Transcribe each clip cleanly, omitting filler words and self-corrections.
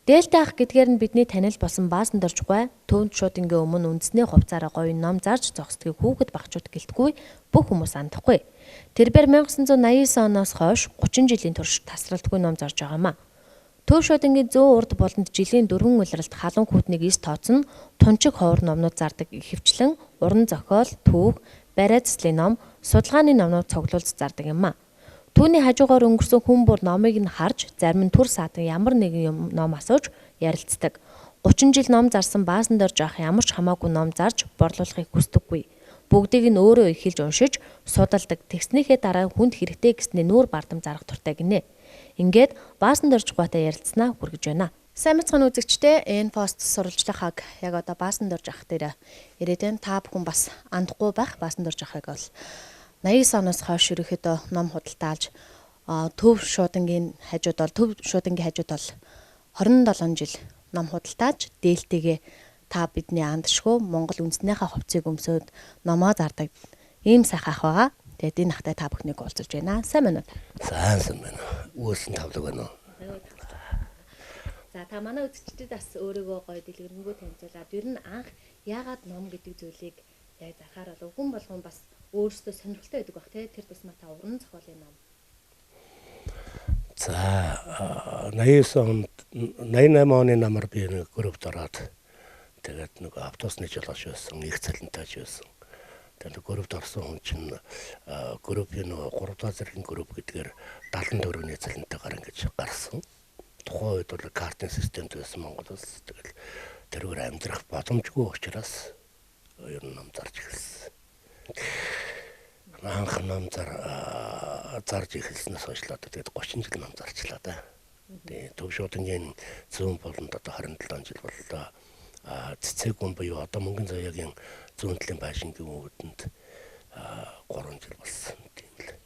Дээлтэй ах гэдгээр нь бидний танил болсон баасан дорж гой төвд шуудингийн өмнө үндэсний хувцаараа гоё ном зарж зогсдгийг хүүхэд багчууд гэлтгүй бүх хүмүүс андахгүй. Тэрбээр 1989 оноос хойш 30 жилийн турш тасралтгүй ном зарж байгаамаа. Төв шуудингийн зүүн урд болонд жилийн 4 улиралд халуун хүүтнийг ис тооцсон тунчиг ховор номнууд зардаг ихэвчлэн уран зохиол, түүх, бариа цэцлийн ном, судалгааны номнууд цуглуулж зардаг юмаа. Түүний хажуугаар өнгөрсөн хүн бүр номыг нь харж, зарим нь түр саадан ямар нэгэн ном асууж ярилцдаг. 30 жил ном зарсан баасан дорж ах ямар ч хамаагүй ном зарж борлуулахыг хүсдэггүй. Бүгдийг нь өөрөө эхэлж уншиж, судалдаг. Тэгснийхээ дараа хүнд хэрэгтэй гэснээр нүүр бардам зарах туртай гинэ. Ингээд баасан дорж гуйтай ярилцсанаа хүргэж байна. Сайн мэцхан үзэгчдээ Энфост сурвалжлах хаг яг одоо баасан дорж ах дээр ирээдүйн та бүхэн бас андахгүй байх баасан дорж ахыг бол 89 оноос хойш ерөөхдөө ном худалдаалж төв шуудангийн хажууд бол 27 жил ном худалдааж дээлтэйгээ та бидний андшгүй Монгол үндэснийхээ хувцсыг өмсөд номоо зардаг ийм сайхан ах байгаа. Тэгээд энэ ахтай та бүхнийг уулзаж байна. Сайн байна уу? Сайн байна. Үүсэн тавлаг байна уу? За та манай үзэгчдэд бас өөрийгөө гоё дэлгэрэнгүй танилцуулаад ер нь анх яагаад ном гэдэг зүйлийг яг зарахаар болов хүн болгон бас өөрөөсөө сонирхолтой байдаг бах те тэр тусмаа та уран зохиолын ном. За 88 оны намар би нэг группт ороод тэгээд нэг автобусны жолооч байсан, их цалинтайч байсан. Тэгээд группт орсон хүн чинь группийн 3 дахь зэргийн групп гэдгээр 74-ний цалинтайгаар ингэж гарсан. Тухайн үед бол картын системд байсан Монгол улс. Тэгээд тэрээр амьдрах боломжгүй учраас ер нь ном зарж эхэлсэн. Анх ном зарж эхэлснээс хойш л одоо тэгээд 30 жил ном зарчлаа да. Тэгээд төв шуудангийн зүүн болонд одоо 27 жил боллоо. Цэцэг хүн буюу одоо мөнгөн заяагийн зүүн талын байшингийн үүдэнд 3 жил болсон тийм л.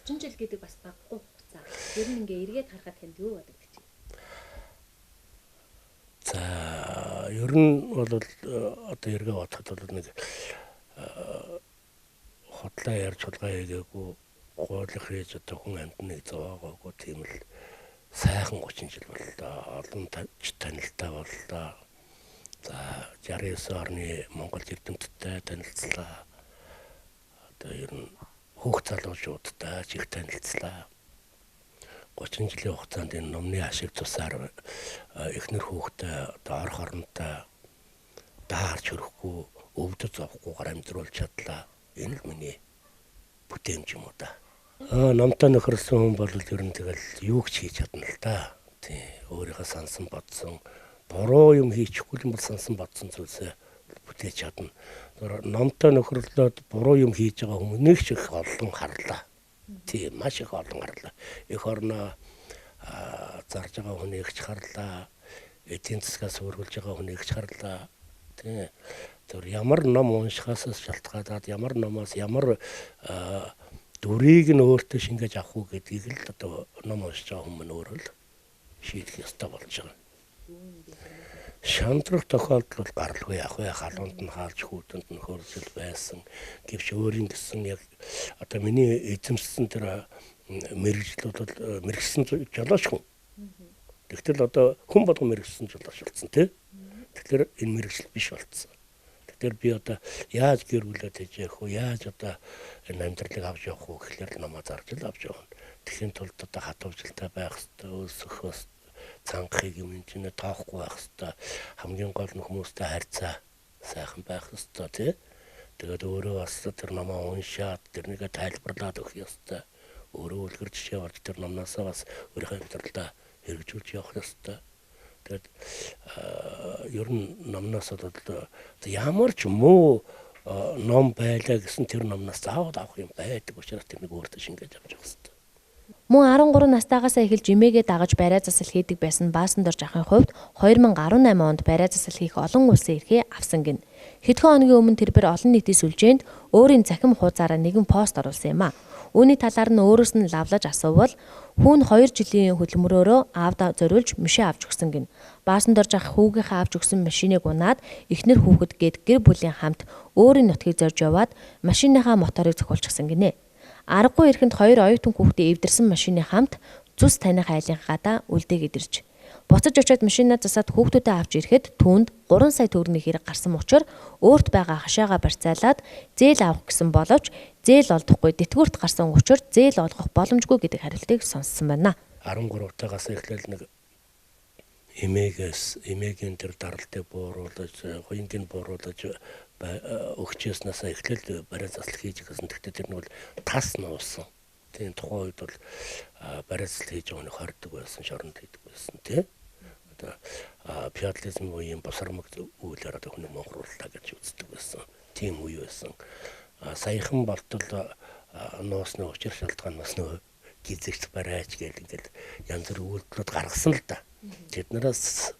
30 жил гэдэг бас баггүй хугацаа. Ер нь ингээ эргээд харахад танд юу бодогдож байна? За ер нь бол одоо эргээ бодоход бол нэг хотлоо ярьж хулгай хийгээгүй гуйлах хийж одоо хүн амьтныг зовоогоогүй тийм л сайхан 30 жил боллоо. Олон танилтаа боллоо. За 69 орны Монгол эрдэмтдтэй танилцлаа. Одоо ер нь хүүхд залуучуудтай их танилцлаа. 30 жилийн хугацаанд энэ номны ашиг тусаар эхнэр хүүхдээ одоо орох оронтой даарч хөрөхгүй, өвдөж зовхгүйгээр амьдруулж чадлаа. Энэ л миний бүтээмж юм уу да. Номтой нөхөрлсөн хүн бол ер нь тэгэл юу ч хийж чадна л да. Тий, өөрийнхөө сансан бодсон буруу юм хийчихгүй юм бол сансан бодсон зүйлсээ бүтээж чадна. Номтой нөхөрлөөд буруу юм хийж байгаа хүмүүс нэг ч их олон харлаа. Тий, маш их олон харлаа. Эх орноо зарж байгаа хүнийг ч харлаа. Эдийн засгаас өргөлж байгаа хүнийг ч харлаа. Тий. Тэр ямар ном уншихаас шалтгаалаад ямар номоос ямар дүрийг нь өөртөө шингээж авах уу гэдгийг л одоо ном уншиж байгаа хүмүүс өөрөө л шийдэх ёстой болж байгаа. Шантрах тохиолдол гаралгүй явах вэ? Халуунд нь хаалж хүүтэнд нь хөрсөл байсан. Гэвч өөрийн гэсэн яг одоо миний эзэмшсэн тэр мэрэгжлүүд бол мэрэгсэн жолооч хүн. Тэгтэл одоо хүн болгон мэрэгсэн жолооч болсон тий. Тэгэхээр энэ мэрэгжил биш болсон. Тэгэхээр би одоо яаж гэр бүлээ тэжээх вэ? Яаж одоо энэ амьдралыг авч явах вэ гэхлээр намаа зарж л авч явна. Тэхийн тулд одоо хатуужилтай байх хэрэгтэй, өсөх цангахыг юм чинь тоохгүй байх хэрэгтэй. Хамгийн гол нь хүмүүстэй харьцаа сайхан байх хэрэгтэй тий. Тэгээд өөрөө бас тэр намаа уншаад тэрнийг тайлбарлаад өгөх ёстой. Өөрөө үлгэр жишээ болж тэр номноосоо бас өөрийнхөө амьдралдаа хэрэгжүүлж явах ёстой. Тэгээд ер нь номноос бол ямар ч муу ном байлаа гэсэн тэр номноос заавал авах юм байдаг учраас тэрнийг өөртөө шингээж авч явах хэрэгтэй. Мөн 13 настайгаас эхэлж эмээгээ дагаж бариа засал хийдэг байсан баасан дорж ахын хувьд 2018 онд бариа засал хийх олон улсын эрхээ авсан гин. Хэдхэн хоногийн өмнө тэрбэр олон нийтийн сүлжээнд өөрийн захим хуудасаараа нэгэн пост оруулсан юм а. Үүний талаар нь өөрөөс нь лавлаж асуувал хүүн 2 жилийн хөдөлмөрөөрөө аавдаа зориулж машин авч өгсөн гин. Баасан дорж ах хүүгийнхээ авч өгсөн машиныг унаад эхнэр хүүхэд гээд гэр бүлийн хамт өөрийн нутгийг зорж яваад машиныхаа моторыг зохиулчихсан гинэ. Аргагүй эрхэнд 2 оюутан хүүхдээ эвдэрсэн машины хамт зүс таних айлын гадаа үлдээг идэрч Буцаж очиод машинаа засаад хүүхдүүдээ авч ирэхэд түүнд 3 сая төгрөгийн хэрэг гарсан учраас өөрт байгаа хашаага барьцаалаад зээл авах гэсэн боловч зээл олдохгүй тэтгэврт гарсан учраас зээл олгох боломжгүй гэдэг хариултыг сонссон байна. 13 тагаас эхлээл нэг эмээгийн тэр даралтыг бууруулж, хуингийг бууруулж өгчөөснөөс эхлээл барай заслал хийж гэсэн. Тэгтээ тэр нэг бол тас нуусан. Тийм тухайн үед бол барай заслал хийж байгаа нэг хордог байсан, шоронд хийдэг байсан тий. Одоо феодализм үеийн босромог үйлээр одоо хүний монголруулалтаа гэж үздэг байсан. Тийм үе байсан. Саяхан болтол нуусны учир шалтгаанаас нөө гизэгч барайч гэл ингээд янз бүр үйлдэлүүд гаргасан л да. Тэднээс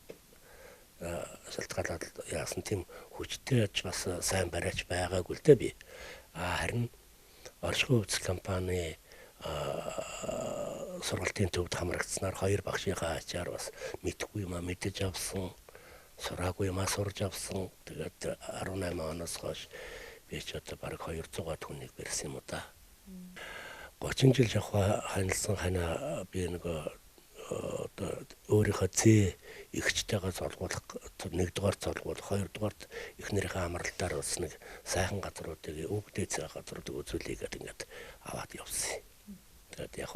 шалтгаалаад яасан тийм хүчтэй ч бас сайн барайч байгаагүй л дээ би. Харин оршихуй үйлдэл компани сургалтын төвд хамрагдсанаар 2 багшийнхаа ачаар бас мэдхгүй юм мэдэж авсан, сураагүй юм сурж авсан. Тэгээд 18 оноос хойш би ч одоо бараг 200 хүнийг барьсан юм да. 30 жил жахаа ханилсан ханаа би нөгөө одоо өөрийнхөө зээ ихчтэйгээ золгуулах, нэгдүгээр золгуулах, хоёрдугаарт эхнэрийнхээ амралтаар бас нэг сайхан газруудыг өвгдөө цай газруудыг үзүүлээгээд ингээд аваад явсан. Тэгээд яг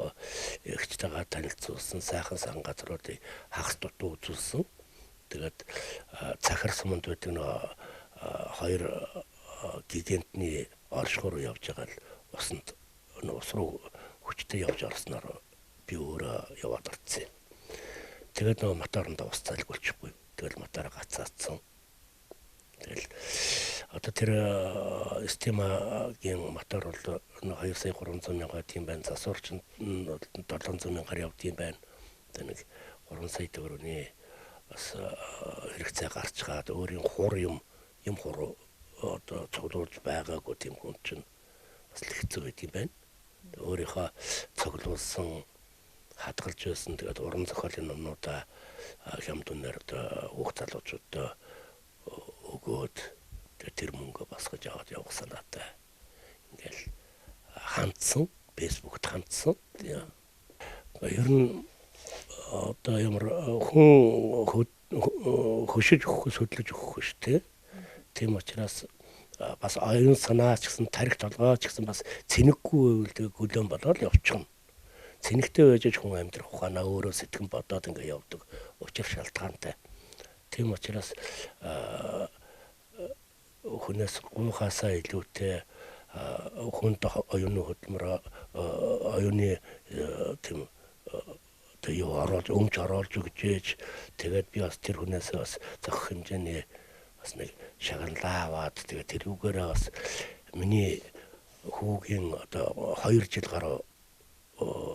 ихчтэйгээ танилцуулсан сайхан газруудыг хагас дутуу үзүүлсэн. Тэгээд цахар суманд байдаг нөгөө 2 гигантны оршихур явж байгаа л усанд ус руу хүчтэй явж орсноор би өөрөө яваад орцсон. Тэгээд нөгөө моторонд ус залгуулчихгүй. Тэгэл мотороо гацаацсан. Тэгэл одоо тэр стимагийн мотор бол 2 сая 300 мянга тийм байна. Засварч 700 мянгаар явдсан байна. Тэгээ нэг 3 сая төгрөгийн бас хэрэгцээ гарч гаад өөрийн хур юм хур одоо цуглуулж байгаагүй тийм хүн чинь бас хэцүү байт юм байна. Өөрийнхөө цуглуулсан хадгалж байсан тэгээд уран зохиолын номнуудаа хямдунаар хүүхд залуучуудад өгөөд тэр мөнгө басгаж аваад явах санаатай. Ингээл хандсан, фэйсбүүкт хандсан. Ер нь одоо ямар хүн хөшиж өгөхөөс хөдлөж өгөх шүү дээ. Тийм учраас бас оюун санаа ч гэсэн тарих толгой ч гэсэн бас цэнэггүй байвал гөлөн болоод явчихна. Цэнэгтэй байж хүн амьдрах ухаанаа өөрөө сэтгэн бодоод ингээ явдаг учир шалтгаантай. Тийм учраас хүнээс гуйхаасаа илүүтэй хүнд оюуны хөдөлмөр оюуны тийм юу оруулж өмч оруулж өгчээж тэгээд би бас тэр хүнээс бас зохих хэмжээний бас нэг шагаллаа аваад тэгээд тэрүүгээрээ бас миний хүүгийн одоо 2 жил гаруй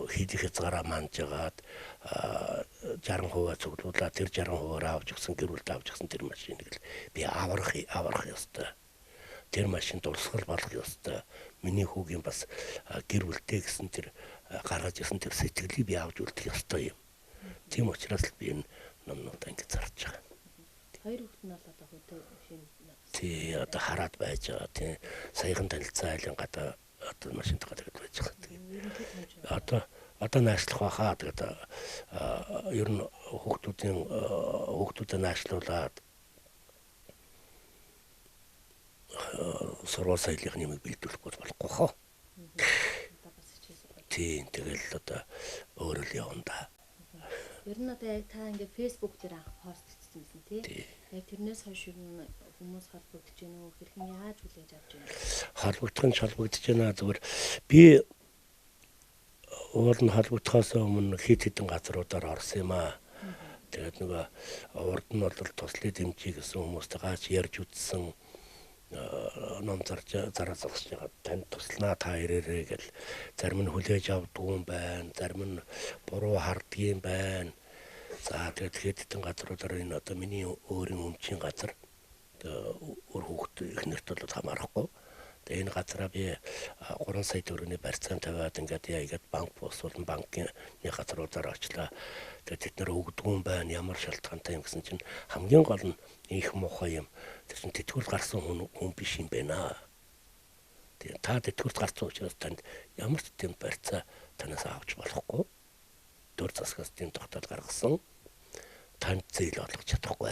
хийх хязгаараа манжгаад 60% цуглуулаад тэр 60%-аар авч өгсөн гэр бүлд авч өгсөн тэр машиныг л би аврах ёстой. Тэр машин дурсгал болгох ёстой. Миний хүүгийн бас гэр бүлтэй гэсэн тэр гаргаж ирсэн тэр сэтгэлийг би авч үлдэх ёстой юм. Тийм учраас л би энэ номнуудаа ингэ зарж байгаа. 2 хүүхэд нь бол одоо хөдөө машин тий одоо хараад байж байгаа. Тий саяхан танилцсан айлын гадаа одоо машинтайгаа тэгээд байж байгаа. Одоо наашлах байхаа тэгээд ер нь хүүхдүүдээ наашлуулад сургууль соёлын нэмийг бэлдүүлэхгүй болохгүй хаа. Тийм тэгэл одоо өөрөө л явна да. Ер нь одоо яг та ингээд фэйсбүүк дээр анх пост хийсэн байсан тий. Яг тэрнээс хойш ер нь хүмүүс холбогдож байна уу? Хэрхэн яаж хүлээж авч байна? Холбогдож байна. Зүгээр би уул нь холбогдохоос өмнө хит хитэн газруудаар орсон юм аа. Тэгээд нөгөө урд нь бол туслахын дэмжиж гэсэн хүмүүстэй гаач ярьж үзсэн. Ном зараа зогсож байгаа танд туслана та ирээрээ гэл зарим нь хүлээж авдгүй юм байна, зарим нь буруу харддаг юм байна. За тэгээд хэдэн газруудаар энэ одоо миний өөрийн өмчийн газар өөр хүүхд ихнэрт бол хамаарахгүй. Тэгээд энэ газараа би 3 сая төгрөгийн барьцаан тавиад ингээд яагаад банк босвол банкны газруудаар очлаа. Тэгээд тэд нар өгдөггүй юм байна, ямар шалтгаантай юм гэсэн чинь хамгийн гол нь их муухай юм. Тэгсэн тэтгэврт гарсан хүн биш юм байна. Тэгээд та тэтгэврт гарсан учраас танд ямар ч тийм барьцаа танаас авч болохгүй. Дөр засгаас тийм тогтоол гаргасан. танд зээл олгож чадахгүй.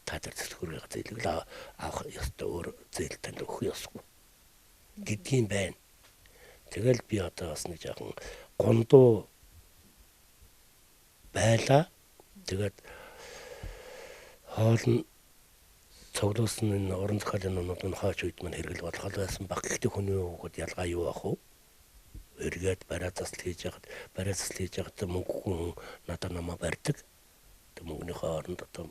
Та тэр зөвхөрийн зээлийг л авах ёстой, өөр зээл танд өгөх ёсгүй гэдгийг байна. Тэгэл би одоо бас нэг жоохон гондуу байла. Тэгээд хоол нь цуглуулсан энэ уран зохиолын номнууд нь хойч үед маань хэрэгэл болох байсан баг. Гэхдээ хүний хүүхэд ялгаа юу ах вэ? Эргээд бараа засал хийж яхад мөнгө хүн надад намаа барьдаг. Мөнгөнийхөө оронд одоо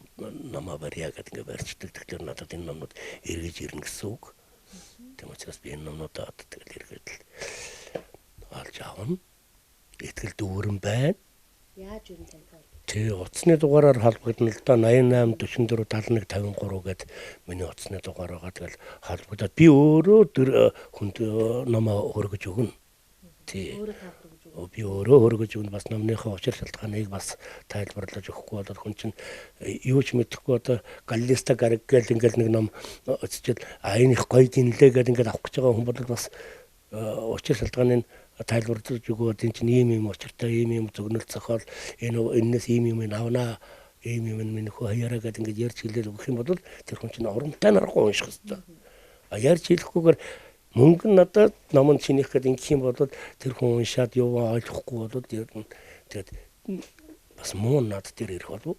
намаа барья гэдэг ингээ барьчдаг. Тэгэхээр надад энэ номнууд эргэж ирнэ гэсэн үг. Тийм учраас би энэ номнуудаа одоо тэгэл эргээд л олж авна. Итгэл дүүрэн байна. Яаж юу таньтай? Тэ утасны дугаараар холбогдно л да 88 44 71 53 гэдэг миний утасны дугаар байгаа. Тэгэл холбогдоод би өөрөө хүнд номоо өргөж өгнө. Тий. Би өөрөө өргөж өгнө. Бас номныхоо учир шалтгааныг бас тайлбарлаж өгөхгүй болоод хүн чинь юу ч мэдэхгүй одоо Галлиста гараг гэл ингээл нэг ном өчтөл энэ их гоё динлээ гэдэг ингээд авах гэж байгаа хүн бол бас учир шалтгааныг тайлбарлаж өгөөд энэ чинь ийм учиртай ийм зөвнөл зохиол энэс ийм авнаа ийм минь хөө хаяараа гэдэг ингээд ярьж хэлээд өгөх юм бол тэр хүн чинь оромтой нарахгүй унших хэрэгтэй. Ярьж хэлэхгүйгээр мөнгө нь надад номон чинийх гэдэг ингэх юм бол тэр хүн уншаад юу ойлгохгүй бол тэгээд бас муу над дээр ирэх болов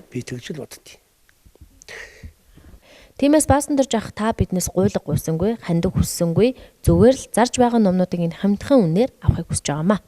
би тэгж л боддتي. Тиймээс баасан дэрж ах та биднээс гуйлга гуйсангүй, хандив хүссэнгүй, зүгээр л зарж байгаа номнуудыг энэ хамтхан үнээр авахыг хүсэж байгаамаа.